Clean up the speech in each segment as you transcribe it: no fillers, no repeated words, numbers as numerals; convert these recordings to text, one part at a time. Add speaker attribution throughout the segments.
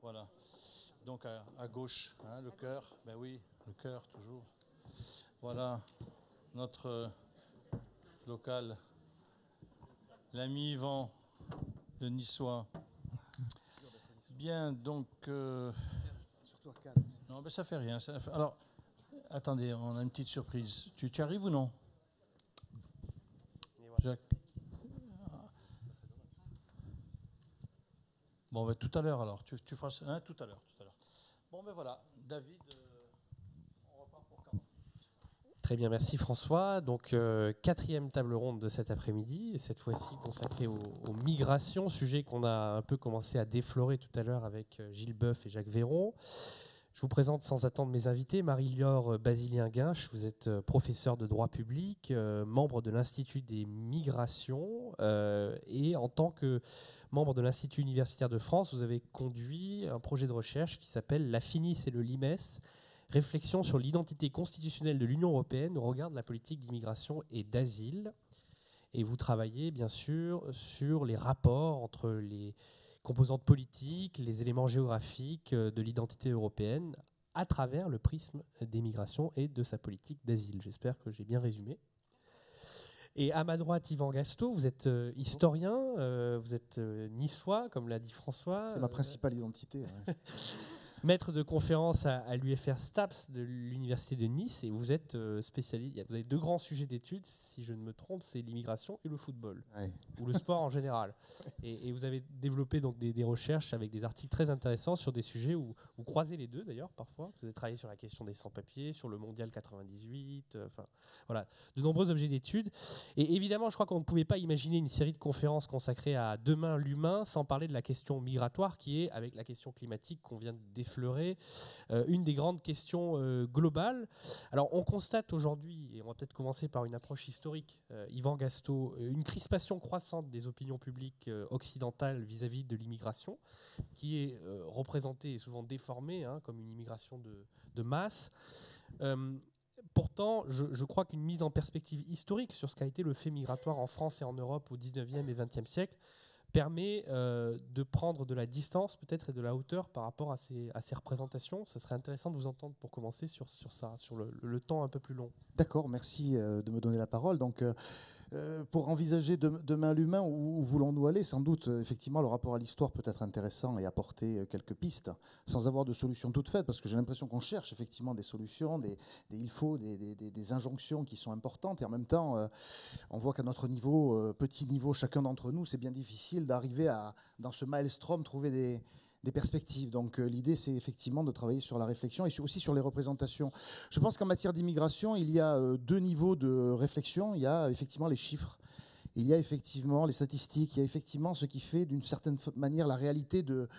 Speaker 1: Voilà. Donc à gauche, hein, le cœur. Ben oui, le cœur toujours. Voilà notre local, l'ami Yvan, le Niçois. Bien, donc... Non, ben ça fait rien. Alors, attendez, on a une petite surprise. Tu arrives ou non, Jacques? Bon, ben, tout à l'heure alors. Tu feras ça, hein, tout à l'heure. Bon, ben voilà, David, on repart pour 40.
Speaker 2: Très bien, merci François. Donc, quatrième table ronde de cet après-midi, cette fois-ci consacrée aux migrations, sujet qu'on a un peu commencé à déflorer tout à l'heure avec Gilles Boeuf et Jacques Véron. Je vous présente sans attendre mes invités. Marie-Laure Basilien-Guinche, vous êtes professeure de droit public, membre de l'Institut des migrations, et en tant que membre de l'Institut universitaire de France, vous avez conduit un projet de recherche qui s'appelle La FINIS et le LIMES, réflexion sur l'identité constitutionnelle de l'Union européenne au regard de la politique d'immigration et d'asile. Et vous travaillez bien sûr sur les rapports entre les composantes politiques, les éléments géographiques de l'identité européenne à travers le prisme des migrations et de sa politique d'asile. J'espère que j'ai bien résumé. Et à ma droite, Yvan Gastaut, vous êtes historien, vous êtes niçois, comme l'a dit François.
Speaker 3: C'est ma principale identité. Ouais.
Speaker 2: Maître de conférence à l'UFR STAPS de l'Université de Nice, et vous êtes spécialiste. Vous avez deux grands sujets d'études, si je ne me trompe, c'est l'immigration et le football,
Speaker 3: ouais.
Speaker 2: Ou le sport en général. Et vous avez développé donc des recherches avec des articles très intéressants sur des sujets où vous croisez les deux d'ailleurs parfois. Vous avez travaillé sur la question des sans-papiers, sur le Mondial 98, enfin voilà, de nombreux objets d'études. Et évidemment, je crois qu'on ne pouvait pas imaginer une série de conférences consacrées à demain l'humain sans parler de la question migratoire qui est, avec la question climatique qu'on vient de déflorer, une des grandes questions globales. Alors on constate aujourd'hui, et on va peut-être commencer par une approche historique, Yvan Gastaut, une crispation croissante des opinions publiques occidentales vis-à-vis de l'immigration, qui est représentée et souvent déformée comme une immigration de masse. Pourtant, je crois qu'une mise en perspective historique sur ce qu'a été le fait migratoire en France et en Europe au 19e et 20e siècle permet de prendre de la distance peut-être et de la hauteur par rapport à ces représentations. Ça serait intéressant de vous entendre pour commencer sur ça, sur le temps un peu plus long.
Speaker 3: D'accord, merci de me donner la parole. Donc, pour envisager demain l'humain, où voulons-nous aller? Sans doute, effectivement, le rapport à l'histoire peut être intéressant et apporter quelques pistes, sans avoir de solution toute faite, parce que j'ai l'impression qu'on cherche effectivement des solutions, des il faut, des injonctions qui sont importantes, et en même temps, on voit qu'à notre niveau, petit niveau, chacun d'entre nous, c'est bien difficile d'arriver à, dans ce maelstrom, trouver des perspectives. Donc l'idée, c'est effectivement de travailler sur la réflexion et aussi sur les représentations. Je pense qu'en matière d'immigration, il y a deux niveaux de réflexion. Il y a effectivement les chiffres, il y a effectivement les statistiques, il y a effectivement ce qui fait d'une certaine manière la réalité de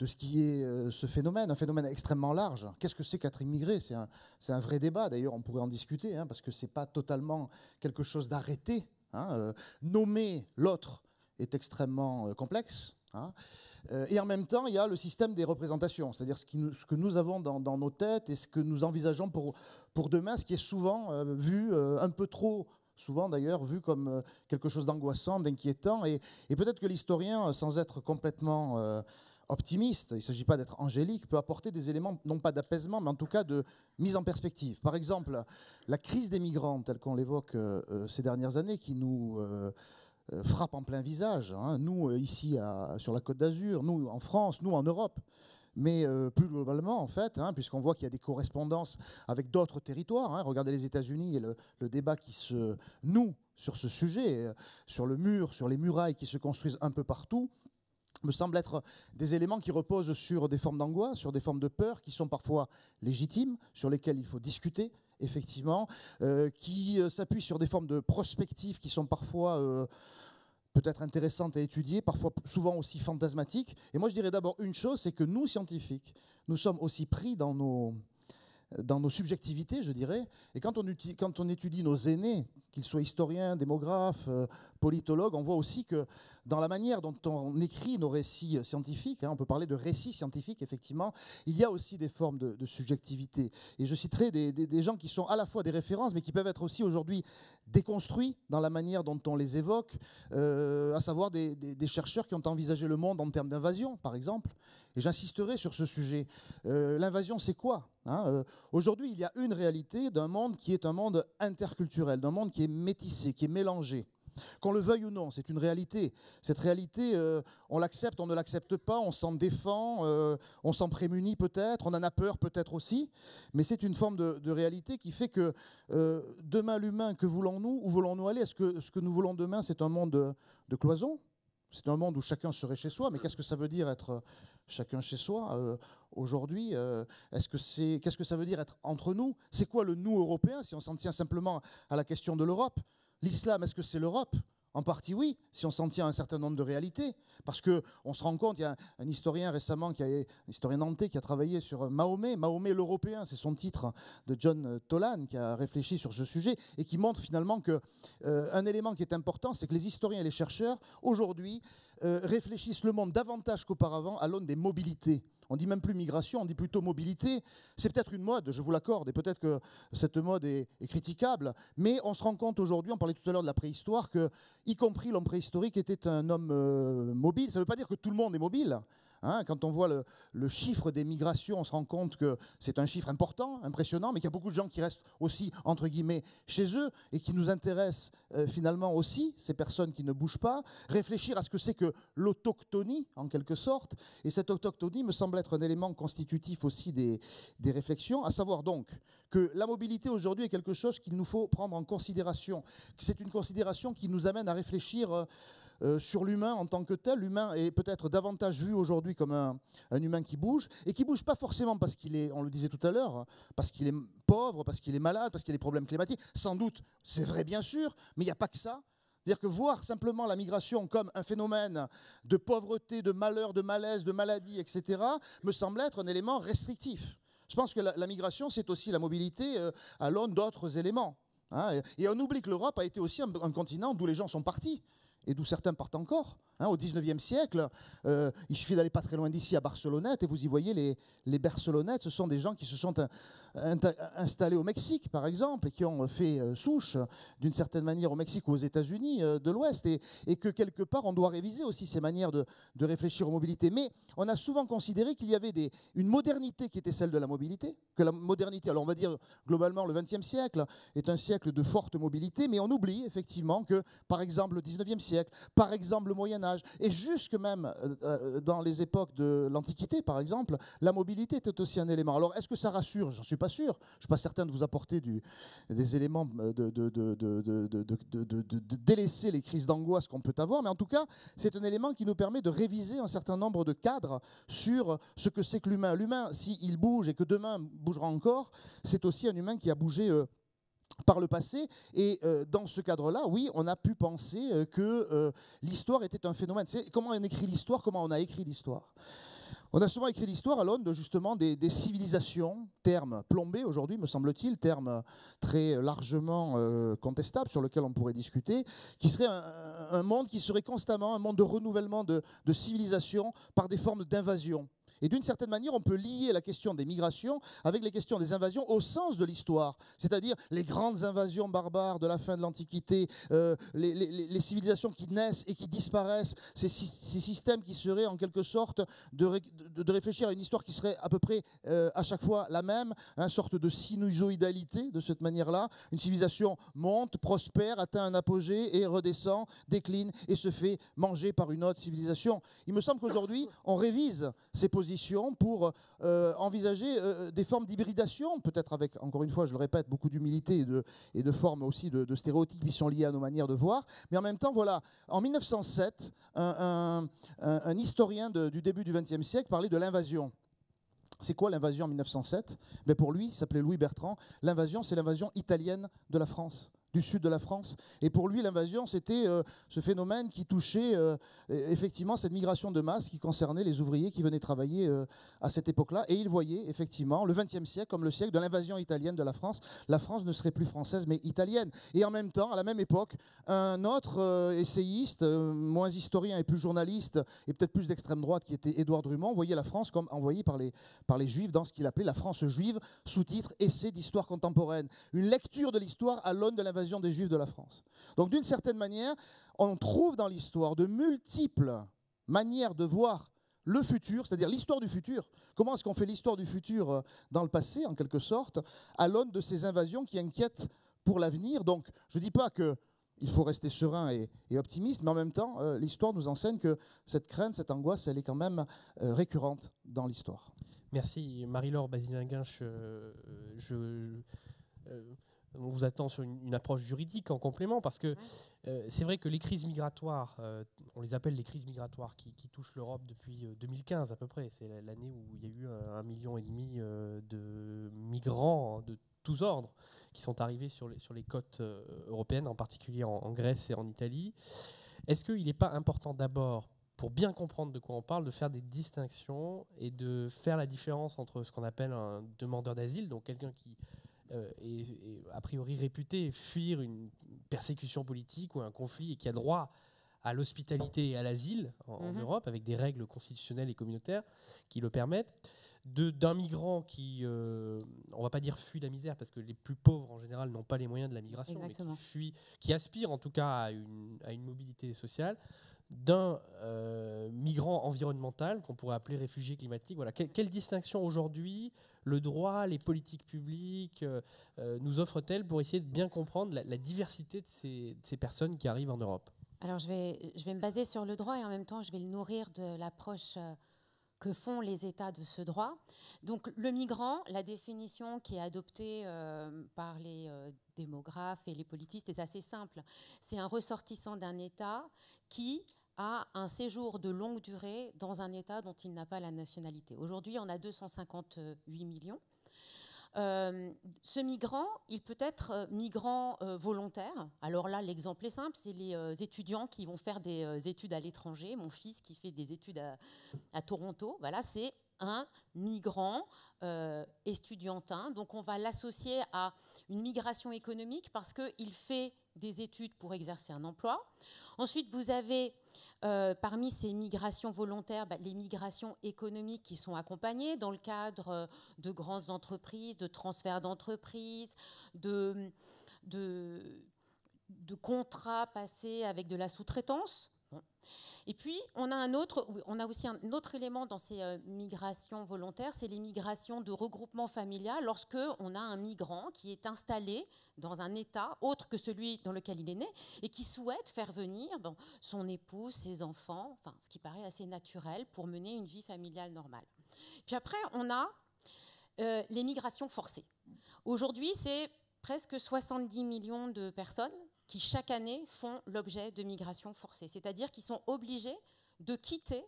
Speaker 3: ce qui est ce phénomène, un phénomène extrêmement large. Qu'est-ce que c'est qu'être immigré? C'est un vrai débat, d'ailleurs on pourrait en discuter, parce que ce n'est pas totalement quelque chose d'arrêté. Nommer l'autre est extrêmement complexe. Et en même temps, il y a le système des représentations, c'est-à-dire ce que nous avons dans nos têtes et ce que nous envisageons pour demain, ce qui est souvent vu, un peu trop souvent d'ailleurs, vu comme quelque chose d'angoissant, d'inquiétant. Et peut-être que l'historien, sans être complètement optimiste, il ne s'agit pas d'être angélique, peut apporter des éléments, non pas d'apaisement, mais en tout cas de mise en perspective. Par exemple, la crise des migrants, telle qu'on l'évoque ces dernières années, qui nous frappe en plein visage. Nous, ici, sur la Côte d'Azur, nous, en France, nous, en Europe, mais plus globalement, en fait, puisqu'on voit qu'il y a des correspondances avec d'autres territoires. Regardez les États-Unis et le débat qui se noue sur ce sujet, sur le mur, sur les murailles qui se construisent un peu partout, me semble être des éléments qui reposent sur des formes d'angoisse, sur des formes de peur qui sont parfois légitimes, sur lesquelles il faut discuter, effectivement, qui s'appuient sur des formes de prospectives qui sont parfois peut-être intéressantes à étudier, parfois souvent aussi fantasmatiques. Et moi, je dirais d'abord une chose, c'est que nous, scientifiques, nous sommes aussi pris dans nos subjectivités, je dirais. Et quand on étudie nos aînés, qu'ils soient historiens, démographes, politologues, on voit aussi que dans la manière dont on écrit nos récits scientifiques, on peut parler de récits scientifiques, effectivement, il y a aussi des formes de subjectivité. Et je citerai des gens qui sont à la fois des références, mais qui peuvent être aussi aujourd'hui déconstruits dans la manière dont on les évoque, à savoir des chercheurs qui ont envisagé le monde en termes d'invasion, par exemple. Et j'insisterai sur ce sujet. L'invasion, c'est quoi, aujourd'hui, il y a une réalité d'un monde qui est un monde interculturel, d'un monde qui est métissé, qui est mélangé. Qu'on le veuille ou non, c'est une réalité. Cette réalité, on l'accepte, on ne l'accepte pas, on s'en défend, on s'en prémunit peut-être, on en a peur peut-être aussi, mais c'est une forme de réalité qui fait que demain, l'humain, que voulons-nous, où voulons-nous aller? Est-ce que ce que nous voulons demain, c'est un monde de cloison? C'est un monde où chacun serait chez soi, mais qu'est-ce que ça veut dire être chacun chez soi aujourd'hui? Qu'est-ce que ça veut dire être entre nous? C'est quoi le nous européen, si on s'en tient simplement à la question de l'Europe? L'islam, est-ce que c'est l'Europe? En partie oui, si on s'en tient à un certain nombre de réalités. Parce qu'on se rend compte, il y a un historien récemment, un historien nantais qui a travaillé sur Mahomet l'Européen, c'est son titre, de John Tolan, qui a réfléchi sur ce sujet et qui montre finalement qu'un élément qui est important, c'est que les historiens et les chercheurs, aujourd'hui, réfléchissent le monde davantage qu'auparavant à l'aune des mobilités. On ne dit même plus migration, on dit plutôt mobilité. C'est peut-être une mode, je vous l'accorde, et peut-être que cette mode est critiquable, mais on se rend compte aujourd'hui, on parlait tout à l'heure de la préhistoire, que, y compris l'homme préhistorique était un homme mobile. Ça ne veut pas dire que tout le monde est mobile. Quand on voit le chiffre des migrations, on se rend compte que c'est un chiffre important, impressionnant, mais qu'il y a beaucoup de gens qui restent aussi, entre guillemets, chez eux et qui nous intéressent finalement aussi, ces personnes qui ne bougent pas. Réfléchir à ce que c'est que l'autochtonie, en quelque sorte. Et cette autochtonie me semble être un élément constitutif aussi des réflexions, à savoir donc que la mobilité aujourd'hui est quelque chose qu'il nous faut prendre en considération. C'est une considération qui nous amène à réfléchir sur l'humain en tant que tel. L'humain est peut-être davantage vu aujourd'hui comme un humain qui bouge, et qui ne bouge pas forcément parce qu'il est, on le disait tout à l'heure, parce qu'il est pauvre, parce qu'il est malade, parce qu'il y a des problèmes climatiques. Sans doute, c'est vrai bien sûr, mais il n'y a pas que ça. C'est-à-dire que voir simplement la migration comme un phénomène de pauvreté, de malheur, de malaise, de maladie, etc., me semble être un élément restrictif. Je pense que la migration, c'est aussi la mobilité à l'aune d'autres éléments. Et on oublie que l'Europe a été aussi un continent d'où les gens sont partis, et d'où certains partent encore. Au XIXe siècle, il suffit d'aller pas très loin d'ici à Barcelonnette, et vous y voyez les Barcelonnettes. Ce sont des gens qui se sont installés au Mexique, par exemple, et qui ont fait souche, d'une certaine manière, au Mexique ou aux États-Unis de l'Ouest, et que quelque part, on doit réviser aussi ces manières de réfléchir aux mobilités. Mais on a souvent considéré qu'il y avait une modernité qui était celle de la mobilité, que la modernité, alors on va dire globalement le XXe siècle est un siècle de forte mobilité, mais on oublie effectivement que, par exemple, le XIXe siècle, par exemple le Moyen-Âge, et jusque même dans les époques de l'Antiquité, par exemple, la mobilité était aussi un élément. Alors, est-ce que ça rassure? J'en suis pas sûr. Je ne suis pas certain de vous apporter des éléments de délaisser les crises d'angoisse qu'on peut avoir, mais en tout cas, c'est un élément qui nous permet de réviser un certain nombre de cadres sur ce que c'est que l'humain. L'humain, s'il bouge et que demain bougera encore, c'est aussi un humain qui a bougé par le passé, et dans ce cadre-là, oui, on a pu penser que l'histoire était un phénomène. C'est comment on écrit l'histoire, comment on a écrit l'histoire. On a souvent écrit l'histoire à l'aune de justement des civilisations, terme plombé aujourd'hui, me semble-t-il, terme très largement contestable sur lequel on pourrait discuter, qui serait un monde qui serait constamment un monde de renouvellement de civilisation par des formes d'invasion. Et d'une certaine manière, on peut lier la question des migrations avec les questions des invasions au sens de l'histoire, c'est-à-dire les grandes invasions barbares de la fin de l'Antiquité, les civilisations qui naissent et qui disparaissent, ces systèmes qui seraient en quelque sorte de réfléchir à une histoire qui serait à peu près à chaque fois la même, une sorte de sinusoïdalité de cette manière-là. Une civilisation monte, prospère, atteint un apogée et redescend, décline et se fait manger par une autre civilisation. Il me semble qu'aujourd'hui, on révise ces positions pour envisager des formes d'hybridation, peut-être avec, encore une fois, je le répète, beaucoup d'humilité et de formes aussi de stéréotypes qui sont liés à nos manières de voir. Mais en même temps, voilà, en 1907, un historien du début du XXe siècle parlait de l'invasion. C'est quoi l'invasion en 1907 ? Pour lui, il s'appelait Louis Bertrand. L'invasion, c'est l'invasion italienne de la France. du sud de la France. Et pour lui, l'invasion, c'était ce phénomène qui touchait effectivement cette migration de masse qui concernait les ouvriers qui venaient travailler à cette époque-là. Et il voyait effectivement le XXe siècle comme le siècle de l'invasion italienne de la France. La France ne serait plus française, mais italienne. Et en même temps, à la même époque, un autre essayiste, moins historien et plus journaliste, et peut-être plus d'extrême droite, qui était Édouard Drummond, voyait la France comme envahie par les Juifs dans ce qu'il appelait la France juive, sous-titre « Essai d'histoire contemporaine ». Une lecture de l'histoire à l'aune de l'invasion des Juifs de la France. Donc d'une certaine manière, on trouve dans l'histoire de multiples manières de voir le futur, c'est-à-dire l'histoire du futur. Comment est-ce qu'on fait l'histoire du futur dans le passé, en quelque sorte, à l'aune de ces invasions qui inquiètent pour l'avenir. Donc je ne dis pas qu'il faut rester serein et optimiste, mais en même temps, l'histoire nous enseigne que cette crainte, cette angoisse, elle est quand même récurrente dans l'histoire.
Speaker 2: Merci Marie-Laure Bazilinguinche. On vous attend sur une approche juridique en complément, parce que c'est vrai que les crises migratoires, on les appelle les crises migratoires qui touchent l'Europe depuis 2015 à peu près. C'est l'année où il y a eu 1,5 million de migrants de tous ordres qui sont arrivés sur les côtes européennes, en particulier en Grèce et en Italie. Est-ce qu'il n'est pas important d'abord, pour bien comprendre de quoi on parle, de faire des distinctions et de faire la différence entre ce qu'on appelle un demandeur d'asile, donc quelqu'un qui est a priori réputé fuir une persécution politique ou un conflit et qui a droit à l'hospitalité et à l'asile en Europe, avec des règles constitutionnelles et communautaires qui le permettent, d'un migrant qui, on ne va pas dire fuit la misère, parce que les plus pauvres en général n'ont pas les moyens de la migration,
Speaker 4: Exactement.
Speaker 2: mais qui aspire en tout cas à une mobilité sociale, d'un migrant environnemental qu'on pourrait appeler réfugié climatique. Voilà. Quelle distinction aujourd'hui le droit, les politiques publiques nous offrent-elles pour essayer de bien comprendre la diversité de ces personnes qui arrivent en Europe?
Speaker 4: Alors je vais me baser sur le droit et en même temps je vais le nourrir de l'approche que font les États de ce droit. Donc le migrant, la définition qui est adoptée par les démographes et les politistes est assez simple. C'est un ressortissant d'un État qui a un séjour de longue durée dans un État dont il n'a pas la nationalité. Aujourd'hui, on a 258 millions. Ce migrant, il peut être migrant volontaire. Alors là, l'exemple est simple, c'est les étudiants qui vont faire des études à l'étranger. Mon fils qui fait des études à Toronto, voilà, c'est un migrant estudiantin. Donc on va l'associer à une migration économique parce qu'il fait des études pour exercer un emploi. Ensuite, vous avez parmi ces migrations volontaires, les migrations économiques qui sont accompagnées dans le cadre de grandes entreprises, de transferts d'entreprises, de contrats passés avec de la sous-traitance. Bon. Et puis, on a aussi un autre élément dans ces migrations volontaires, c'est les migrations de regroupement familial, lorsque on a un migrant qui est installé dans un État autre que celui dans lequel il est né et qui souhaite faire venir son épouse, ses enfants, enfin, ce qui paraît assez naturel pour mener une vie familiale normale. Puis après, on a les migrations forcées. Aujourd'hui, c'est presque 70 millions de personnes qui chaque année font l'objet de migrations forcées, c'est-à-dire qu'ils sont obligés de quitter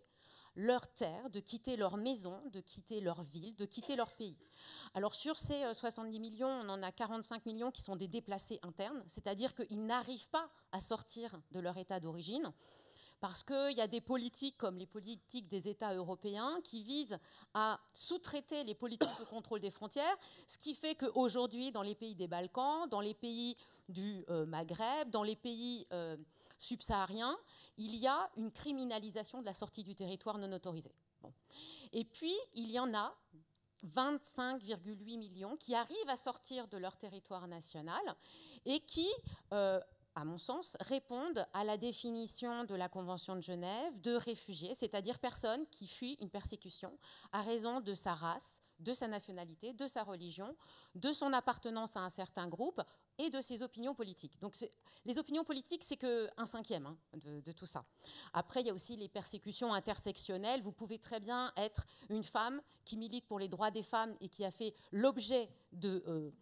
Speaker 4: leur terre, de quitter leur maison, de quitter leur ville, de quitter leur pays. Alors sur ces 70 millions, on en a 45 millions qui sont des déplacés internes, c'est-à-dire qu'ils n'arrivent pas à sortir de leur état d'origine, parce qu'il y a des politiques comme les politiques des États européens qui visent à sous-traiter les politiques de contrôle des frontières, ce qui fait qu'aujourd'hui, dans les pays des Balkans, dans les pays du Maghreb, dans les pays subsahariens, il y a une criminalisation de la sortie du territoire non autorisée. Bon. Et puis, il y en a 25,8 millions qui arrivent à sortir de leur territoire national et qui, à mon sens, répondent à la définition de la Convention de Genève de réfugiés, c'est-à-dire personne qui fuit une persécution à raison de sa race, de sa nationalité, de sa religion, de son appartenance à un certain groupe et de ses opinions politiques. Donc les opinions politiques, c'est qu'un cinquième de tout ça. Après, il y a aussi les persécutions intersectionnelles. Vous pouvez très bien être une femme qui milite pour les droits des femmes et qui a fait l'objet de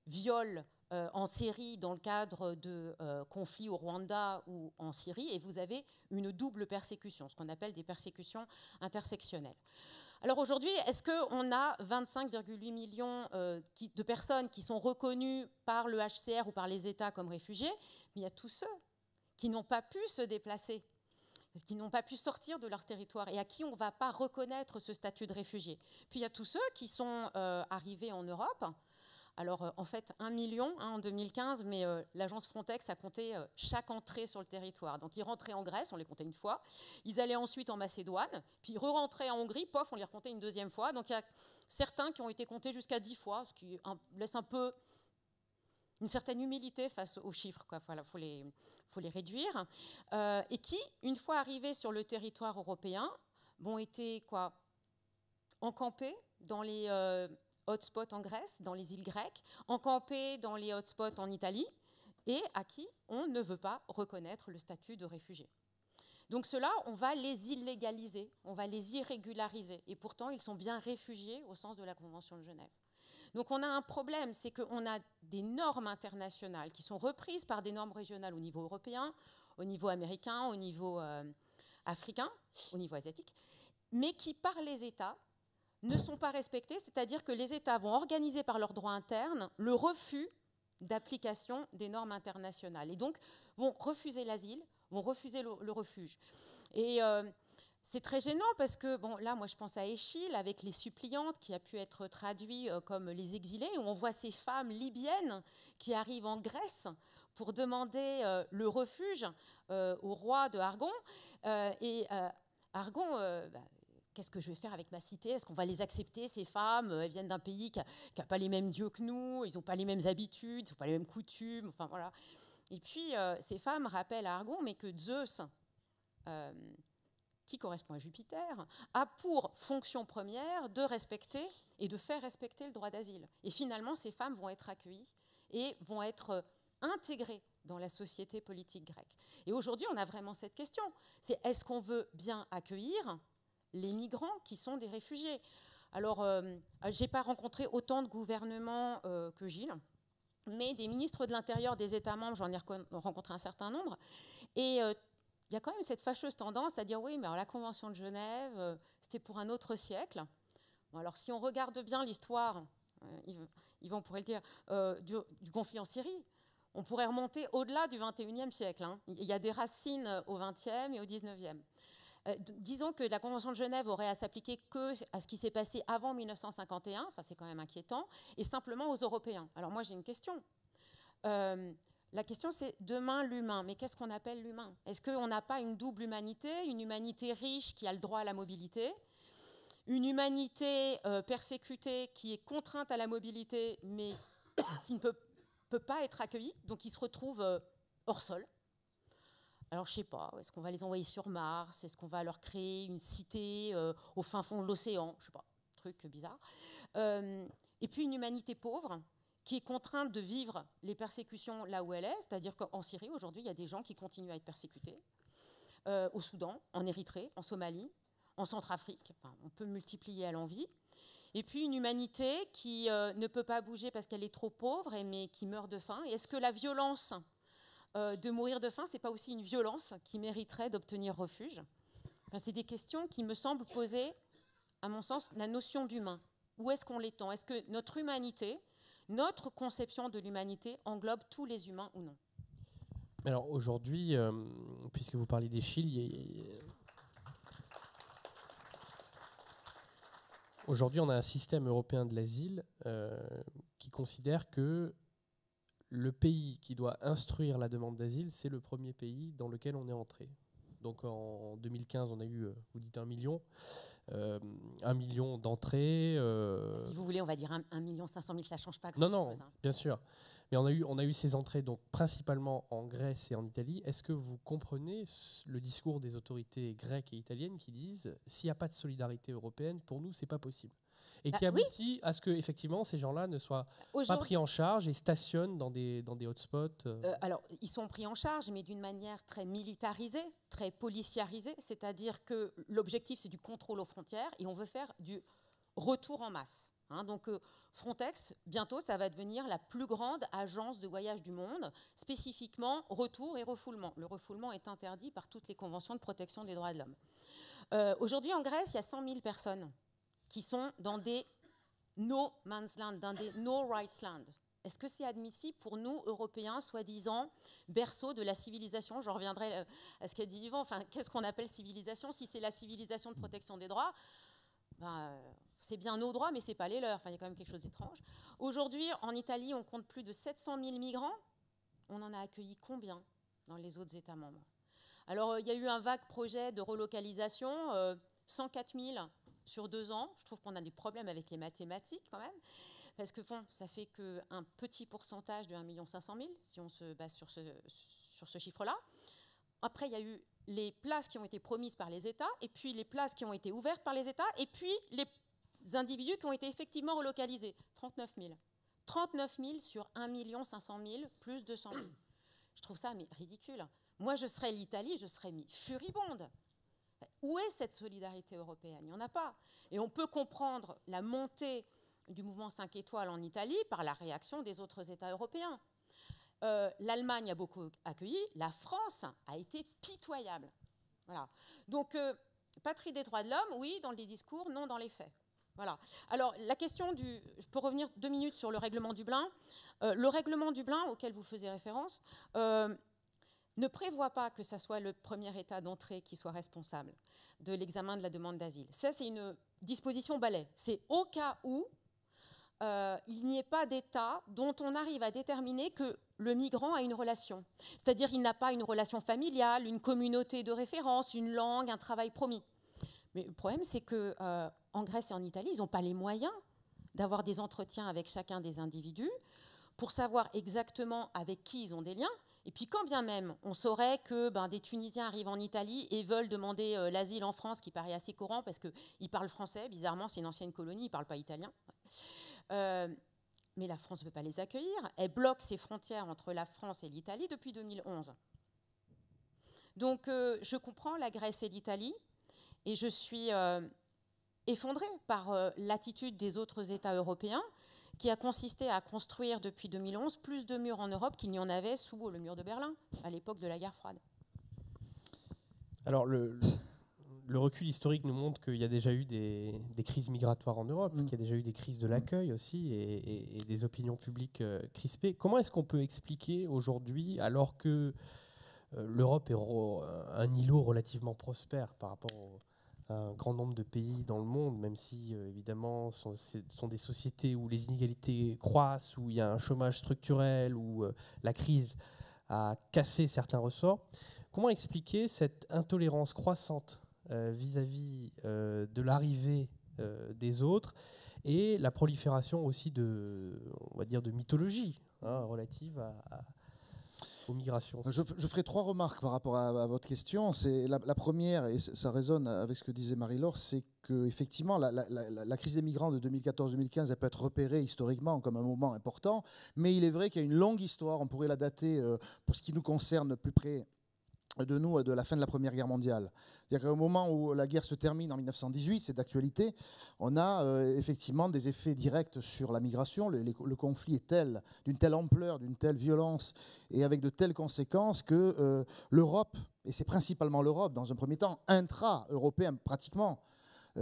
Speaker 4: viols en Syrie dans le cadre de conflits au Rwanda ou en Syrie, et vous avez une double persécution, ce qu'on appelle des persécutions intersectionnelles. Alors aujourd'hui, est-ce qu'on a 25,8 millions de personnes qui sont reconnues par le HCR ou par les États comme réfugiés? Mais il y a tous ceux qui n'ont pas pu se déplacer, qui n'ont pas pu sortir de leur territoire et à qui on ne va pas reconnaître ce statut de réfugié. Puis il y a tous ceux qui sont arrivés en Europe. Alors en fait 1 million en 2015, mais l'agence Frontex a compté chaque entrée sur le territoire. Donc ils rentraient en Grèce, on les comptait une fois, ils allaient ensuite en Macédoine, puis ils re-rentraient en Hongrie, pof, on les recomptait une deuxième fois. Donc il y a certains qui ont été comptés jusqu'à 10 fois, ce qui laisse un peu une certaine humilité face aux chiffres, quoi. Voilà, faut les réduire. Et qui, une fois arrivés sur le territoire européen, vont été encampés dans les hotspots en Grèce, dans les îles grecques, encampés dans les hotspots en Italie, et à qui on ne veut pas reconnaître le statut de réfugié. Donc ceux-là, on va les illégaliser, on va les irrégulariser, et pourtant ils sont bien réfugiés au sens de la Convention de Genève. Donc on a un problème, c'est qu'on a des normes internationales qui sont reprises par des normes régionales au niveau européen, au niveau américain, au niveau africain, au niveau asiatique, mais qui par les États ne sont pas respectés, c'est-à-dire que les États vont organiser par leur droit interne le refus d'application des normes internationales et donc vont refuser l'asile, vont refuser le refuge. Et c'est très gênant parce que, bon, là, moi, je pense à Échille avec les suppliantes qui a pu être traduit comme les exilés, où on voit ces femmes libyennes qui arrivent en Grèce pour demander le refuge au roi de Argon. Argon... qu'est-ce que je vais faire avec ma cité? Est-ce qu'on va les accepter, ces femmes? Elles viennent d'un pays qui n'a pas les mêmes dieux que nous, ils n'ont pas les mêmes habitudes, ils n'ont pas les mêmes coutumes, enfin voilà. Et puis, ces femmes rappellent à Argon, mais que Zeus, qui correspond à Jupiter, a pour fonction première de respecter et de faire respecter le droit d'asile. Et finalement, ces femmes vont être accueillies et vont être intégrées dans la société politique grecque. Et aujourd'hui, on a vraiment cette question. C'est est-ce qu'on veut bien accueillir les migrants qui sont des réfugiés? Alors, je n'ai pas rencontré autant de gouvernements que Gilles, mais des ministres de l'Intérieur des États membres, j'en ai rencontré un certain nombre. Et il y a quand même cette fâcheuse tendance à dire oui, mais alors, la Convention de Genève, c'était pour un autre siècle. Bon, alors, si on regarde bien l'histoire, Yvan pourrait le dire, du conflit en Syrie, on pourrait remonter au-delà du XXIe siècle. Hein. Il y a des racines au XXe et au XIXe. Disons que la Convention de Genève aurait à s'appliquer que à ce qui s'est passé avant 1951, enfin c'est quand même inquiétant, et simplement aux Européens. Alors moi j'ai une question. La question c'est demain l'humain, mais qu'est-ce qu'on appelle l'humain? Est-ce qu'on n'a pas une double humanité, une humanité riche qui a le droit à la mobilité, une humanité persécutée qui est contrainte à la mobilité mais qui ne peut pas être accueillie, donc qui se retrouve hors sol? Alors, je ne sais pas, est-ce qu'on va les envoyer sur Mars? Est-ce qu'on va leur créer une cité au fin fond de l'océan? Je ne sais pas, truc bizarre. Et puis, une humanité pauvre qui est contrainte de vivre les persécutions là où elle est, c'est-à-dire qu'en Syrie, aujourd'hui, il y a des gens qui continuent à être persécutés, au Soudan, en Érythrée, en Somalie, en Centrafrique. Enfin, on peut multiplier à l'envi. Et puis, une humanité qui ne peut pas bouger parce qu'elle est trop pauvre, mais qui meurt de faim. Et est-ce que la violence de mourir de faim, ce n'est pas aussi une violence qui mériterait d'obtenir refuge? Enfin, c'est des questions qui me semblent poser, à mon sens, la notion d'humain. Où est-ce qu'on l'étend? Est-ce que notre humanité, notre conception de l'humanité englobe tous les humains ou non?
Speaker 2: Alors aujourd'hui, puisque vous parlez d'Échille, aujourd'hui on a un système européen de l'asile qui considère que le pays qui doit instruire la demande d'asile, c'est le premier pays dans lequel on est entré. Donc en 2015, on a eu, vous dites 1 million, 1 million d'entrées.
Speaker 4: Si vous voulez, on va dire 1 500 000, ça ne change pas
Speaker 2: Non,
Speaker 4: grand-chose.
Speaker 2: non, bien sûr. Mais on a eu ces entrées donc, principalement en Grèce et en Italie. Est-ce que vous comprenez le discours des autorités grecques et italiennes qui disent « s'il n'y a pas de solidarité européenne, pour nous, ce n'est pas possible ». Et qui aboutit à ce que effectivement ces gens-là ne soient pas pris en charge et stationnent dans des hotspots.
Speaker 4: Alors, ils sont pris en charge, mais d'une manière très militarisée, très policiarisée. C'est-à-dire que l'objectif, c'est du contrôle aux frontières et on veut faire du retour en masse. Hein, donc, Frontex, bientôt, ça va devenir la plus grande agence de voyage du monde, spécifiquement retour et refoulement. Le refoulement est interdit par toutes les conventions de protection des droits de l'homme. Aujourd'hui, en Grèce, il y a 100 000 personnes qui sont dans des no man's land, dans des no rights land. Est-ce que c'est admissible pour nous, Européens, soi-disant berceau de la civilisation? Je reviendrai à ce qu'a dit Yvan. Enfin, qu'est-ce qu'on appelle civilisation? Si c'est la civilisation de protection des droits, ben, c'est bien nos droits, mais ce n'est pas les leurs. Enfin, il y a quand même quelque chose d'étrange. Aujourd'hui, en Italie, on compte plus de 700 000 migrants. On en a accueilli combien dans les autres États membres? Alors, il y a eu un vague projet de relocalisation, 104 000 sur 2 ans. Je trouve qu'on a des problèmes avec les mathématiques quand même. Parce que bon, ça fait qu'un petit pourcentage de 1 500 000, si on se base sur ce chiffre-là. Après, il y a eu les places qui ont été promises par les États, et puis les places qui ont été ouvertes par les États, et puis les individus qui ont été effectivement relocalisés. 39 000. 39 000 sur 1 500 000, plus 200 000. Je trouve ça mais, ridicule. Moi, je serais l'Italie, je serais furibonde. Où est cette solidarité européenne? Il n'y en a pas. Et on peut comprendre la montée du mouvement 5 étoiles en Italie par la réaction des autres États européens. L'Allemagne a beaucoup accueilli, la France a été pitoyable. Voilà. Donc, patrie des droits de l'homme, oui, dans les discours, non dans les faits. Voilà. Alors, la question du... Je peux revenir 2 minutes sur le règlement Dublin. Le règlement Dublin, auquel vous faisiez référence, ne prévoit pas que ce soit le premier État d'entrée qui soit responsable de l'examen de la demande d'asile. Ça, c'est une disposition balai. C'est au cas où il n'y ait pas d'État dont on arrive à déterminer que le migrant a une relation. C'est-à-dire qu'il n'a pas une relation familiale, une communauté de référence, une langue, un travail promis. Mais le problème, c'est qu'en Grèce et en Italie, ils n'ont pas les moyens d'avoir des entretiens avec chacun des individus pour savoir exactement avec qui ils ont des liens. Et puis quand bien même on saurait que des Tunisiens arrivent en Italie et veulent demander l'asile en France, qui paraît assez courant parce qu'ils parlent français, bizarrement c'est une ancienne colonie, ils ne parlent pas italien. Mais la France ne veut pas les accueillir. Elle bloque ses frontières entre la France et l'Italie depuis 2011. Donc je comprends la Grèce et l'Italie et je suis effondrée par l'attitude des autres États européens qui a consisté à construire depuis 2011 plus de murs en Europe qu'il n'y en avait sous le mur de Berlin, à l'époque de la guerre froide.
Speaker 2: Alors, le recul historique nous montre qu'il y a déjà eu des crises migratoires en Europe, qu'il y a déjà eu des crises de l'accueil aussi et des opinions publiques crispées. Comment est-ce qu'on peut expliquer aujourd'hui, alors que l'Europe est un îlot relativement prospère par rapport à un grand nombre de pays dans le monde, même si évidemment ce sont des sociétés où les inégalités croissent, où il y a un chômage structurel, où la crise a cassé certains ressorts. Comment expliquer cette intolérance croissante vis-à-vis de l'arrivée des autres et la prolifération aussi on va dire, de mythologie relative aux migrations?
Speaker 3: Je ferai 3 remarques par rapport à votre question. C'est la première, et ça résonne avec ce que disait Marie-Laure, c'est qu'effectivement, la crise des migrants de 2014-2015, elle peut être repérée historiquement comme un moment important, mais il est vrai qu'il y a une longue histoire, on pourrait la dater pour ce qui nous concerne plus près de nous, de la fin de la Première Guerre mondiale. C'est-à-dire qu'au moment où la guerre se termine en 1918, c'est d'actualité, on a effectivement des effets directs sur la migration. Le conflit est d'une telle ampleur, d'une telle violence et avec de telles conséquences que l'Europe, et c'est principalement l'Europe dans un premier temps, intra-européen pratiquement, qui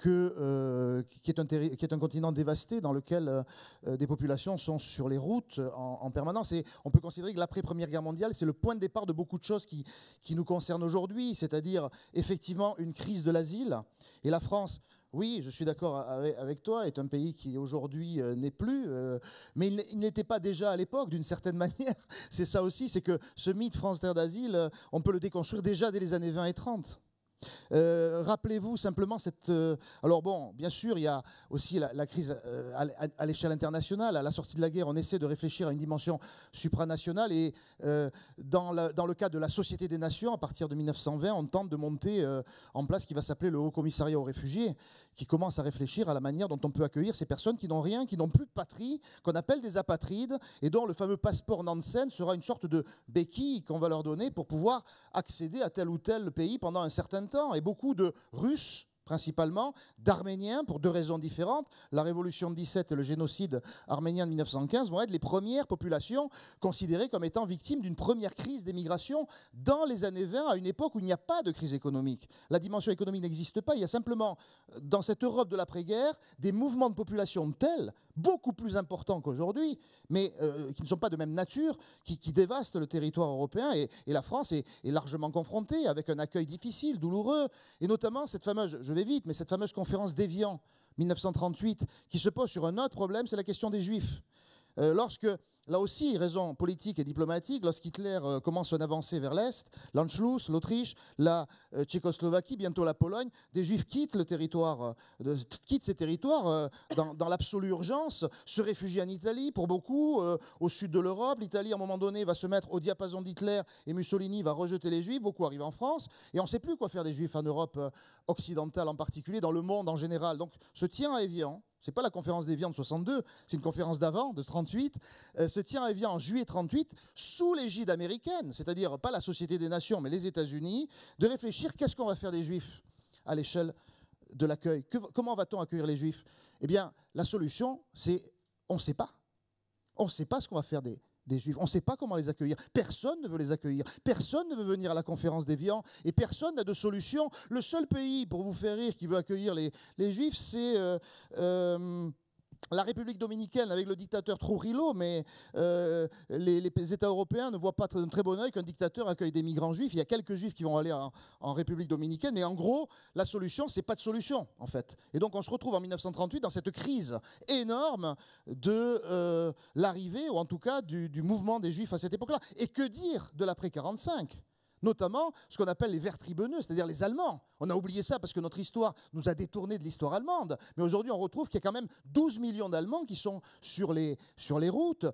Speaker 3: est un continent dévasté dans lequel des populations sont sur les routes en permanence. Et on peut considérer que l'après-Première Guerre mondiale, c'est le point de départ de beaucoup de choses qui nous concernent aujourd'hui, c'est-à-dire effectivement une crise de l'asile. Et la France, oui, je suis d'accord avec toi, est un pays qui aujourd'hui n'est plus, mais il n'était pas déjà à l'époque d'une certaine manière. C'est ça aussi, c'est que ce mythe France terre d'asile, on peut le déconstruire déjà dès les années 20 et 30. Rappelez-vous simplement alors bon, bien sûr, il y a aussi la crise à l'échelle internationale. À la sortie de la guerre, on essaie de réfléchir à une dimension supranationale et dans le cadre de la Société des Nations, à partir de 1920, on tente de monter en place ce qui va s'appeler le Haut Commissariat aux réfugiés, qui commence à réfléchir à la manière dont on peut accueillir ces personnes qui n'ont rien, qui n'ont plus de patrie, qu'on appelle des apatrides, et dont le fameux passeport Nansen sera une sorte de béquille qu'on va leur donner pour pouvoir accéder à tel ou tel pays pendant un certain temps. Et beaucoup de Russes principalement d'Arméniens pour deux raisons différentes. La révolution de 17 et le génocide arménien de 1915 vont être les premières populations considérées comme étant victimes d'une première crise d'émigration dans les années 20, à une époque où il n'y a pas de crise économique. La dimension économique n'existe pas. Il y a simplement, dans cette Europe de l'après-guerre, des mouvements de population tels, beaucoup plus importants qu'aujourd'hui, mais qui ne sont pas de même nature, qui dévastent le territoire européen. Et la France est largement confrontée avec un accueil difficile, douloureux, et notamment cette fameuse, je vais vite, mais cette fameuse conférence d'Évian 1938, qui se pose sur un autre problème, c'est la question des Juifs. Lorsque, là aussi, raison politique et diplomatique, lorsqu'Hitler commence son avancée vers l'Est, l'Anschluss, l'Autriche, la Tchécoslovaquie, bientôt la Pologne, des Juifs quittent le territoire, quittent ces territoires dans l'absolue urgence, se réfugient en Italie, pour beaucoup, au sud de l'Europe. L'Italie, à un moment donné, va se mettre au diapason d'Hitler et Mussolini va rejeter les Juifs. Beaucoup arrivent en France et on ne sait plus quoi faire des Juifs en Europe occidentale en particulier, dans le monde en général. Donc, se tient à Évian. Ce n'est pas la conférence d'Évian de 62, c'est une conférence d'avant, de 38, se tient à Évian en juillet 38, sous l'égide américaine, c'est-à-dire pas la Société des Nations, mais les États-Unis, de réfléchir qu'est-ce qu'on va faire des Juifs à l'échelle de l'accueil. Comment va-t-on accueillir les Juifs? Eh bien, la solution, c'est on ne sait pas. On ne sait pas ce qu'on va faire des Juifs. On ne sait pas comment les accueillir. Personne ne veut les accueillir. Personne ne veut venir à la conférence d'Évian et personne n'a de solution. Le seul pays, pour vous faire rire, qui veut accueillir les Juifs, c'est la République dominicaine avec le dictateur Trujillo, mais les États européens ne voient pas d'un très bon œil qu'un dictateur accueille des migrants juifs. Il y a quelques juifs qui vont aller en République dominicaine, mais en gros, la solution, c'est pas de solution, en fait. Et donc, on se retrouve en 1938 dans cette crise énorme de l'arrivée, ou en tout cas du mouvement des juifs à cette époque-là. Et que dire de l'après-45 ? Notamment ce qu'on appelle les verts tribuneux, c'est-à-dire les Allemands. On a oublié ça parce que notre histoire nous a détournés de l'histoire allemande. Mais aujourd'hui, on retrouve qu'il y a quand même 12 millions d'Allemands qui sont sur les routes,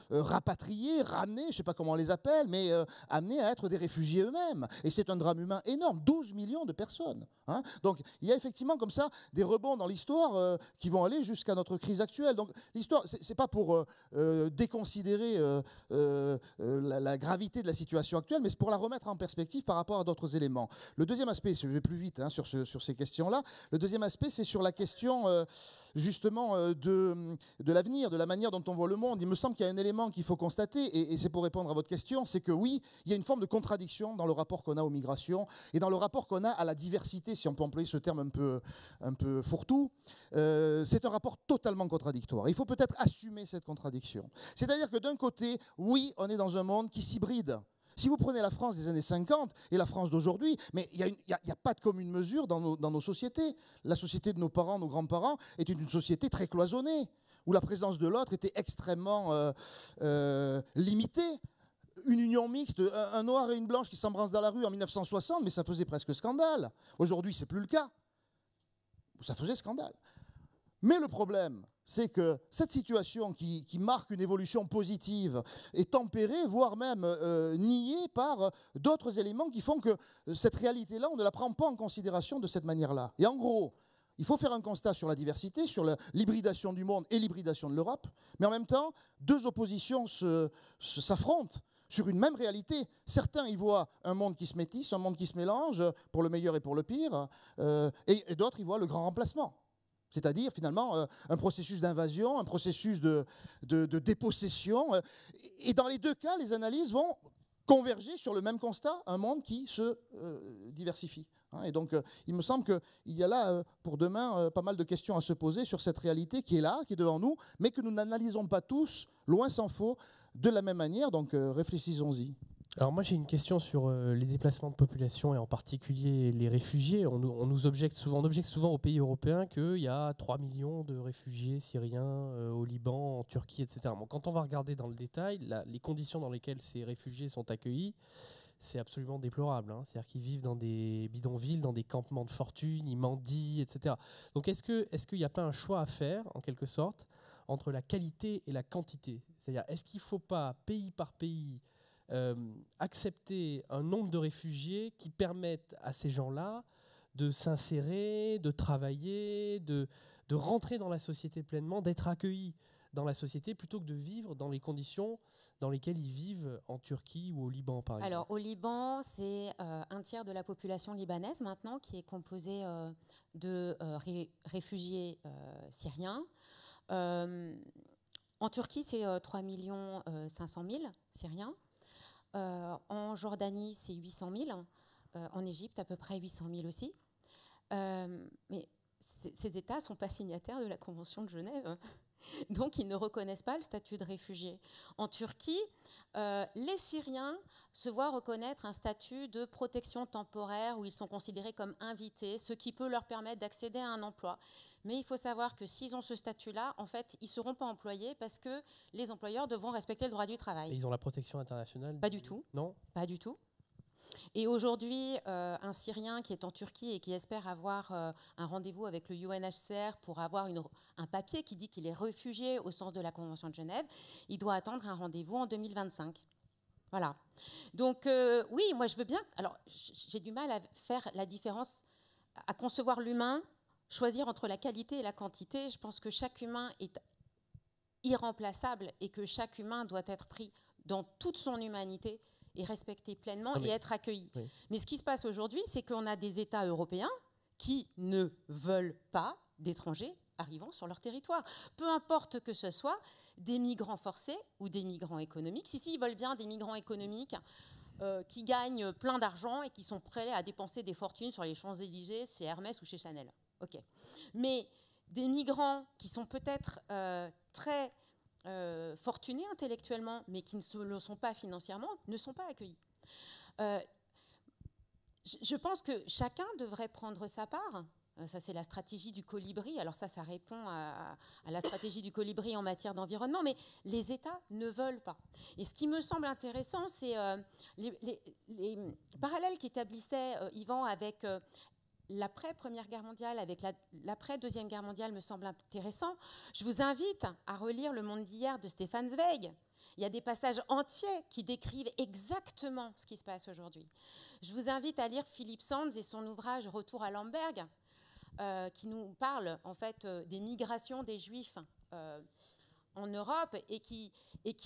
Speaker 3: rapatriés, ramenés, je ne sais pas comment on les appelle, mais amenés à être des réfugiés eux-mêmes. Et c'est un drame humain énorme, 12 millions de personnes. Hein. Donc il y a effectivement comme ça des rebonds dans l'histoire qui vont aller jusqu'à notre crise actuelle. Donc l'histoire, ce n'est pas pour déconsidérer la gravité de la situation actuelle, mais c'est pour la remettre en perspective par rapport à d'autres éléments. Le deuxième aspect, je vais plus vite sur ces questions-là, le deuxième aspect, c'est sur la question justement de l'avenir, de la manière dont on voit le monde. Il me semble qu'il y a un élément qu'il faut constater, et c'est pour répondre à votre question, c'est que oui, il y a une forme de contradiction dans le rapport qu'on a aux migrations et dans le rapport qu'on a à la diversité, si on peut employer ce terme un peu fourre-tout. C'est un rapport totalement contradictoire. Il faut peut-être assumer cette contradiction. C'est-à-dire que d'un côté, oui, on est dans un monde qui s'hybride. Si vous prenez la France des années 50 et la France d'aujourd'hui, mais il n'y a pas de commune mesure dans nos sociétés. La société de nos parents, nos grands-parents, est une société très cloisonnée, où la présence de l'autre était extrêmement limitée. Une union mixte, un noir et une blanche qui s'embrassent dans la rue en 1960, mais ça faisait presque scandale. Aujourd'hui, ce n'est plus le cas. Ça faisait scandale. Mais le problème, c'est que cette situation qui marque une évolution positive est tempérée, voire même niée par d'autres éléments qui font que cette réalité-là, on ne la prend pas en considération de cette manière-là. Et en gros, il faut faire un constat sur la diversité, sur l'hybridation du monde et l'hybridation de l'Europe, mais en même temps, deux oppositions s'affrontent sur une même réalité. Certains y voient un monde qui se métisse, un monde qui se mélange, pour le meilleur et pour le pire, et d'autres y voient le grand remplacement. C'est-à-dire, finalement, un processus d'invasion, un processus de dépossession. Et dans les deux cas, les analyses vont converger sur le même constat, un monde qui se diversifie. Et donc, il me semble qu'il y a là, pour demain, pas mal de questions à se poser sur cette réalité qui est là, qui est devant nous, mais que nous n'analysons pas tous, loin s'en faut, de la même manière. Donc, réfléchissons-y.
Speaker 2: Alors moi j'ai une question sur les déplacements de population et en particulier les réfugiés. On objecte souvent aux pays européens qu'il y a 3 millions de réfugiés syriens au Liban, en Turquie, etc. Bon, quand on va regarder dans le détail, les conditions dans lesquelles ces réfugiés sont accueillis, c'est absolument déplorable. Hein. C'est-à-dire qu'ils vivent dans des bidonvilles, dans des campements de fortune, ils mendient, etc. Donc est-ce qu'il n'y a pas un choix à faire, en quelque sorte, entre la qualité et la quantité? C'est-à-dire est-ce qu'il ne faut pas, pays par pays, accepter un nombre de réfugiés qui permettent à ces gens-là de s'insérer, de travailler, de rentrer dans la société pleinement, d'être accueillis. dans la société plutôt que de vivre dans les conditions dans lesquelles ils vivent en Turquie ou au Liban, par exemple?
Speaker 4: Alors, au Liban, c'est un tiers de la population libanaise maintenant qui est composée de réfugiés syriens. En Turquie, c'est 3 500 000 Syriens. En Jordanie, c'est 800 000. En Égypte, à peu près 800 000 aussi. Mais ces États ne sont pas signataires de la Convention de Genève. Donc, ils ne reconnaissent pas le statut de réfugié. En Turquie, les Syriens se voient reconnaître un statut de protection temporaire où ils sont considérés comme invités, ce qui peut leur permettre d'accéder à un emploi. Mais il faut savoir que s'ils ont ce statut-là, en fait, ils ne seront pas employés parce que les employeurs devront respecter le droit du travail.
Speaker 2: Et ils ont la protection internationale?
Speaker 4: Pas du tout.
Speaker 2: Non?
Speaker 4: Pas du tout. Et aujourd'hui, un Syrien qui est en Turquie et qui espère avoir un rendez-vous avec le UNHCR pour avoir un papier qui dit qu'il est réfugié au sens de la Convention de Genève, il doit attendre un rendez-vous en 2025. Voilà. Donc oui, moi je veux bien. Alors j'ai du mal à faire la différence, à concevoir l'humain, choisir entre la qualité et la quantité. Je pense que chaque humain est irremplaçable et que chaque humain doit être pris dans toute son humanité et respecté pleinement et être accueilli. Oui. Mais ce qui se passe aujourd'hui, c'est qu'on a des États européens qui ne veulent pas d'étrangers arrivant sur leur territoire. Peu importe que ce soit des migrants forcés ou des migrants économiques. Si, ils veulent bien des migrants économiques qui gagnent plein d'argent et qui sont prêts à dépenser des fortunes sur les Champs-Élysées, chez Hermès ou chez Chanel. Ok. Mais des migrants qui sont peut-être très fortunés intellectuellement, mais qui ne le sont pas financièrement, ne sont pas accueillis. Je pense que chacun devrait prendre sa part. Ça, c'est la stratégie du colibri. Alors ça répond à la stratégie du colibri en matière d'environnement, mais les États ne veulent pas. Et ce qui me semble intéressant, c'est les parallèles qu'établissait Yvan avec l'après-Première Guerre mondiale, avec l'après-Deuxième Guerre mondiale me semble intéressant. Je vous invite à relire Le Monde d'hier de Stefan Zweig. Il y a des passages entiers qui décrivent exactement ce qui se passe aujourd'hui. Je vous invite à lire Philippe Sands et son ouvrage Retour à Lemberg, qui nous parle en fait des migrations des Juifs en Europe et qui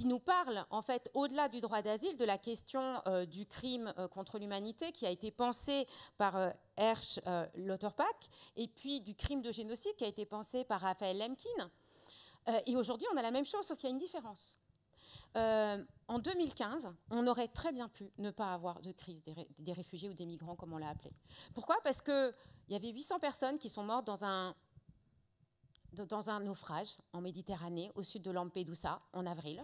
Speaker 4: nous parle, en fait, au-delà du droit d'asile, de la question du crime contre l'humanité qui a été pensé par Hersch Lauterpacht et puis du crime de génocide qui a été pensé par Raphaël Lemkin. Et aujourd'hui, on a la même chose, sauf qu'il y a une différence. En 2015, on aurait très bien pu ne pas avoir de crise des réfugiés ou des migrants, comme on l'a appelé. Pourquoi ? Parce qu'il y avait 800 personnes qui sont mortes dans un naufrage en Méditerranée, au sud de Lampedusa, en avril.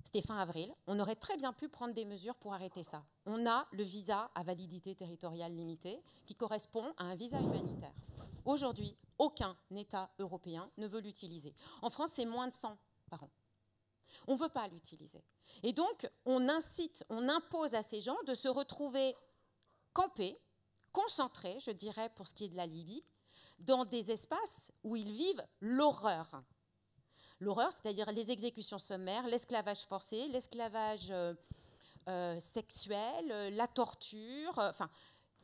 Speaker 4: C'était fin avril. On aurait très bien pu prendre des mesures pour arrêter ça. On a le visa à validité territoriale limitée qui correspond à un visa humanitaire. Aujourd'hui, aucun État européen ne veut l'utiliser. En France, c'est moins de 100 par an. On ne veut pas l'utiliser. Et donc, on impose à ces gens de se retrouver campés, concentrés, je dirais, pour ce qui est de la Libye, dans des espaces où ils vivent l'horreur. L'horreur, c'est-à-dire les exécutions sommaires, l'esclavage forcé, l'esclavage sexuel, la torture, enfin,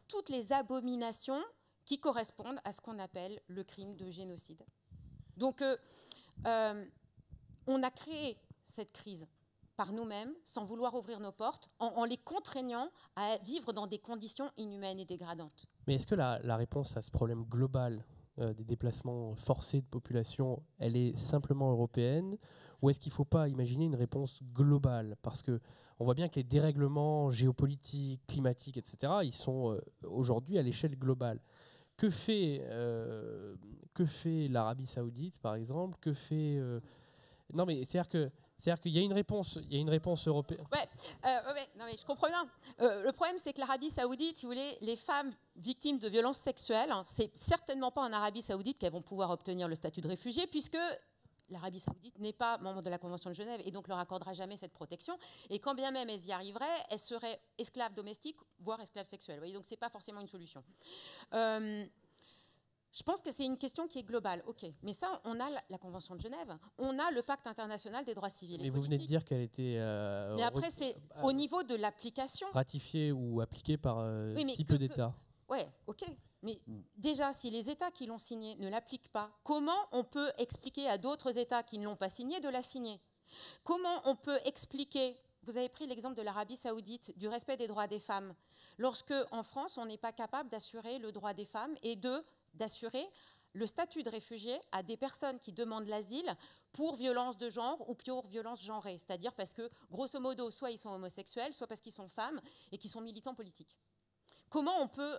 Speaker 4: toutes les abominations qui correspondent à ce qu'on appelle le crime de génocide. Donc, on a créé cette crise par nous-mêmes, sans vouloir ouvrir nos portes, en les contraignant à vivre dans des conditions inhumaines et dégradantes.
Speaker 2: Mais est-ce que la réponse à ce problème global des déplacements forcés de population, elle est simplement européenne, ou est-ce qu'il ne faut pas imaginer une réponse globale? Parce qu'on voit bien que les dérèglements géopolitiques, climatiques, etc., ils sont aujourd'hui à l'échelle globale. Que fait l'Arabie Saoudite, par exemple? Que fait... Non, mais c'est-à-dire qu'il y a une réponse européenne.
Speaker 4: Non, mais je comprends bien. Le problème, c'est que l'Arabie Saoudite, si vous voulez, les femmes victimes de violences sexuelles, c'est certainement pas en Arabie Saoudite qu'elles vont pouvoir obtenir le statut de réfugié, puisque l'Arabie Saoudite n'est pas membre de la Convention de Genève et donc leur accordera jamais cette protection. Et quand bien même elles y arriveraient, elles seraient esclaves domestiques, voire esclaves sexuelles. Vous voyez, donc c'est pas forcément une solution. Je pense que c'est une question qui est globale, ok. Mais ça, on a la Convention de Genève, on a le Pacte international des droits civils.
Speaker 2: Mais vous venez de dire qu'elle était
Speaker 4: mais après, c'est au niveau de l'application.
Speaker 2: Ratifiée ou appliquée par si peu d'États.
Speaker 4: Ouais, ok. Mais déjà, si les États qui l'ont signé ne l'appliquent pas, comment on peut expliquer à d'autres États qui ne l'ont pas signé de la signer? Comment on peut expliquer, vous avez pris l'exemple de l'Arabie saoudite, du respect des droits des femmes, lorsque en France, on n'est pas capable d'assurer le droit des femmes et d'assurer le statut de réfugié à des personnes qui demandent l'asile pour violence de genre ou pour violence genrée, c'est-à-dire parce que, grosso modo, soit ils sont homosexuels, soit parce qu'ils sont femmes et qu'ils sont militants politiques. Comment on peut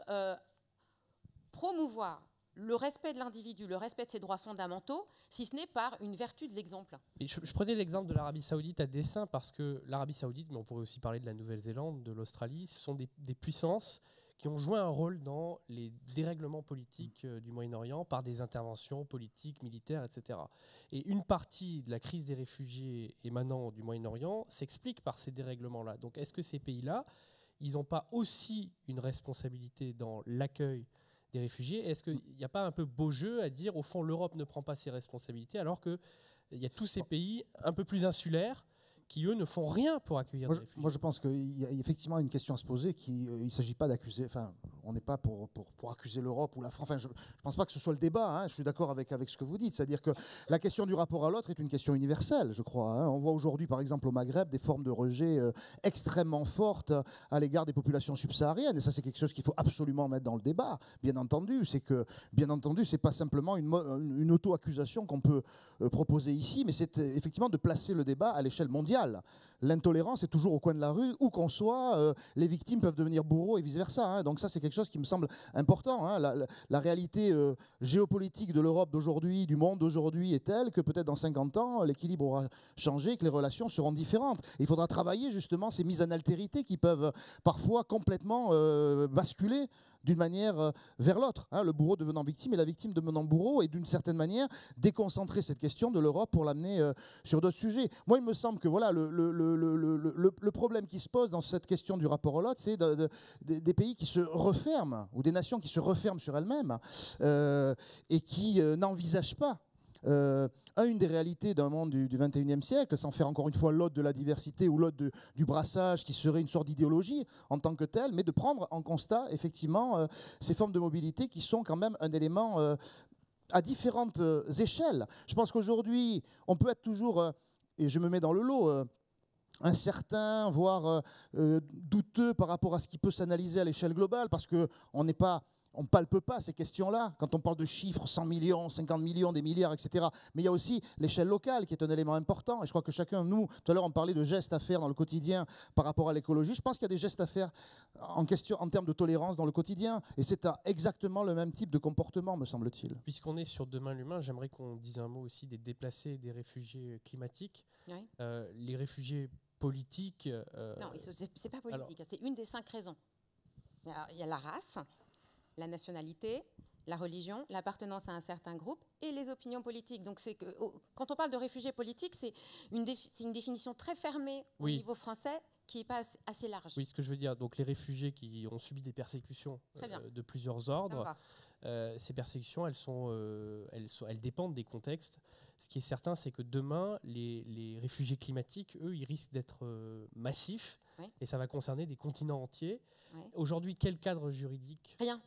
Speaker 4: promouvoir le respect de l'individu, le respect de ses droits fondamentaux, si ce n'est par une vertu de l'exemple?
Speaker 2: Je prenais l'exemple de l'Arabie Saoudite à dessein parce que l'Arabie Saoudite, mais on pourrait aussi parler de la Nouvelle-Zélande, de l'Australie, ce sont des puissances qui ont joué un rôle dans les dérèglements politiques du Moyen-Orient par des interventions politiques, militaires, etc. Et une partie de la crise des réfugiés émanant du Moyen-Orient s'explique par ces dérèglements-là. Donc est-ce que ces pays-là, ils n'ont pas aussi une responsabilité dans l'accueil des réfugiés? Est-ce qu'il n'y a pas un peu beau jeu à dire, au fond, l'Europe ne prend pas ses responsabilités, alors qu'il y a tous ces pays un peu plus insulaires qui, eux, ne font rien pour accueillir des réfugiés?
Speaker 3: Moi, je pense qu'il y a effectivement une question à se poser. Il ne s'agit pas d'accuser... Enfin, on n'est pas pour accuser l'Europe ou la France. Enfin, je ne pense pas que ce soit le débat. Hein. Je suis d'accord avec ce que vous dites. C'est-à-dire que la question du rapport à l'autre est une question universelle, je crois. Hein. On voit aujourd'hui, par exemple, au Maghreb, des formes de rejet extrêmement fortes à l'égard des populations subsahariennes. Et ça, c'est quelque chose qu'il faut absolument mettre dans le débat. Bien entendu, ce n'est pas simplement une auto-accusation qu'on peut proposer ici, mais c'est effectivement de placer le débat à l'échelle mondiale. L'intolérance est toujours au coin de la rue, où qu'on soit, les victimes peuvent devenir bourreaux et vice-versa. Hein. Donc ça, c'est quelque chose qui me semble important. Hein. La réalité géopolitique de l'Europe d'aujourd'hui, du monde d'aujourd'hui est telle que peut-être dans 50 ans, l'équilibre aura changé, que les relations seront différentes. Et il faudra travailler justement ces mises en altérité qui peuvent parfois complètement basculer d'une manière vers l'autre, hein, le bourreau devenant victime et la victime devenant bourreau, et d'une certaine manière déconcentrer cette question de l'Europe pour l'amener sur d'autres sujets. Moi, il me semble que voilà, le problème qui se pose dans cette question du rapport à l'autre, c'est des pays qui se referment, ou des nations qui se referment sur elles-mêmes et qui n'envisagent pas une des réalités d'un monde du XXIe siècle, sans faire encore une fois l'ode de la diversité ou l'ode du brassage qui serait une sorte d'idéologie en tant que telle, mais de prendre en constat effectivement ces formes de mobilité qui sont quand même un élément à différentes échelles. Je pense qu'aujourd'hui, on peut être toujours, et je me mets dans le lot, incertain, voire douteux par rapport à ce qui peut s'analyser à l'échelle globale, parce qu'on n'est pas... On ne palpe pas ces questions-là, quand on parle de chiffres, 100 millions, 50 millions, des milliards, etc. Mais il y a aussi l'échelle locale qui est un élément important. Et je crois que chacun de nous, tout à l'heure on parlait de gestes à faire dans le quotidien par rapport à l'écologie. Je pense qu'il y a des gestes à faire en termes de tolérance dans le quotidien. Et c'est exactement le même type de comportement, me semble-t-il.
Speaker 2: Puisqu'on est sur Demain l'humain, j'aimerais qu'on dise un mot aussi des déplacés et des réfugiés climatiques. Oui. Les réfugiés politiques...
Speaker 4: Non, c'est pas politique. C'est une des 5 raisons. Il y a la race, la nationalité, la religion, l'appartenance à un certain groupe et les opinions politiques. Donc quand on parle de réfugiés politiques, c'est une définition très fermée au niveau français qui n'est pas assez large.
Speaker 2: Oui, ce que je veux dire, donc les réfugiés qui ont subi des persécutions de plusieurs ordres, ces persécutions, elles dépendent des contextes. Ce qui est certain, c'est que demain, les réfugiés climatiques, eux, ils risquent d'être massifs, et ça va concerner des continents entiers. Aujourd'hui, quel cadre juridique ?
Speaker 4: Rien.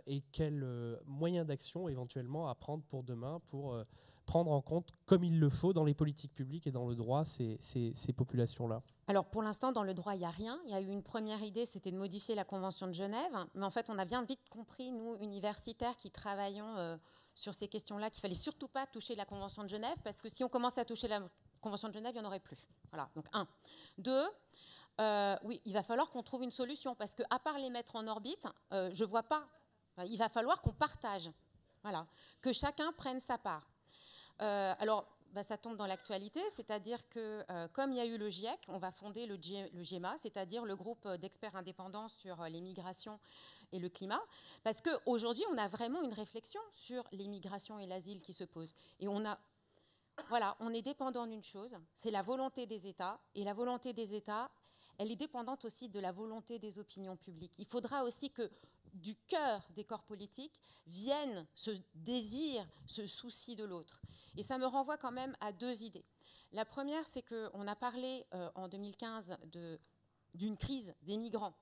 Speaker 2: Et quels moyens d'action éventuellement à prendre pour demain pour prendre en compte, comme il le faut, dans les politiques publiques et dans le droit, ces populations-là?
Speaker 4: Alors pour l'instant, dans le droit, il n'y a rien. Il y a eu une première idée, c'était de modifier la Convention de Genève. Mais en fait, on a bien vite compris, nous, universitaires qui travaillons sur ces questions-là, qu'il ne fallait surtout pas toucher la Convention de Genève, parce que si on commence à toucher la Convention de Genève, il n'y en aurait plus. Voilà, donc 1. 2, oui, il va falloir qu'on trouve une solution, parce qu'à part les mettre en orbite, je ne vois pas. Il va falloir qu'on partage, voilà, que chacun prenne sa part. Alors, ça tombe dans l'actualité, c'est-à-dire que comme il y a eu le GIEC, on va fonder le GEMA, c'est-à-dire le groupe d'experts indépendants sur les migrations et le climat, parce qu'aujourd'hui, on a vraiment une réflexion sur les migrations et l'asile qui se pose. Et on est dépendant d'une chose, c'est la volonté des États, et la volonté des États, elle est dépendante aussi de la volonté des opinions publiques. Il faudra aussi que du cœur des corps politiques vienne ce désir, ce souci de l'autre. Et ça me renvoie quand même à 2 idées. La première, c'est qu'on a parlé en 2015 d'une crise des migrants.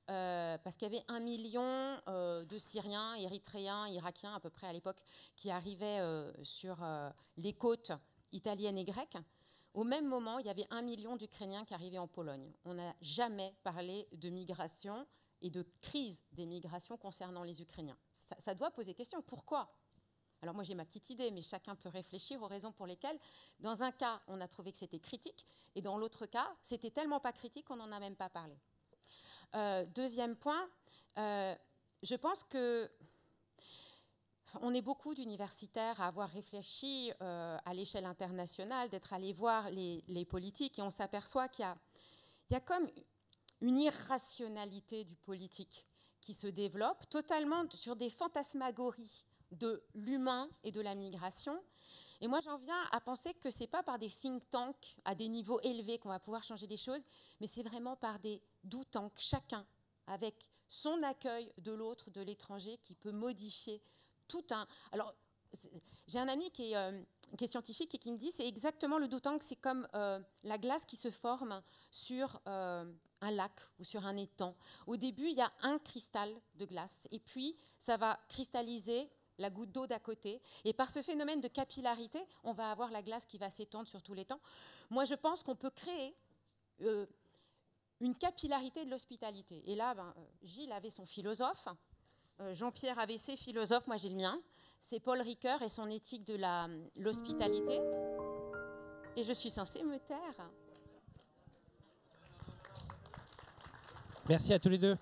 Speaker 4: parce qu'il y avait 1 million de Syriens, Érythréens, Irakiens à peu près à l'époque qui arrivaient sur les côtes italiennes et grecques. Au même moment, il y avait 1 million d'Ukrainiens qui arrivaient en Pologne. On n'a jamais parlé de migration et de crise des migrations concernant les Ukrainiens. Ça doit poser question. Pourquoi ? Alors moi j'ai ma petite idée, mais chacun peut réfléchir aux raisons pour lesquelles, dans un cas, on a trouvé que c'était critique, et dans l'autre cas, c'était tellement pas critique qu'on n'en a même pas parlé. Deuxième point, je pense que on est beaucoup d'universitaires à avoir réfléchi à l'échelle internationale, d'être allés voir les politiques, et on s'aperçoit qu'il y a comme une irrationalité du politique qui se développe, totalement sur des fantasmagories de l'humain et de la migration. Et moi, j'en viens à penser que ce n'est pas par des think tanks à des niveaux élevés qu'on va pouvoir changer les choses, mais c'est vraiment par des do-tanks, chacun avec son accueil de l'autre, de l'étranger, qui peut modifier tout un... Alors, j'ai un ami qui est scientifique et qui me dit c'est exactement le do-tank, c'est comme la glace qui se forme sur un lac ou sur un étang. Au début, il y a un cristal de glace et puis ça va cristalliser la goutte d'eau d'à côté. Et par ce phénomène de capillarité, on va avoir la glace qui va s'étendre sur tout l'étang. Moi, je pense qu'on peut créer une capillarité de l'hospitalité. Et là, Gilles avait son philosophe, Jean-Pierre avait ses philosophes, moi j'ai le mien. C'est Paul Ricoeur et son éthique de l'hospitalité. Et je suis censée me taire.
Speaker 2: Merci à tous les deux.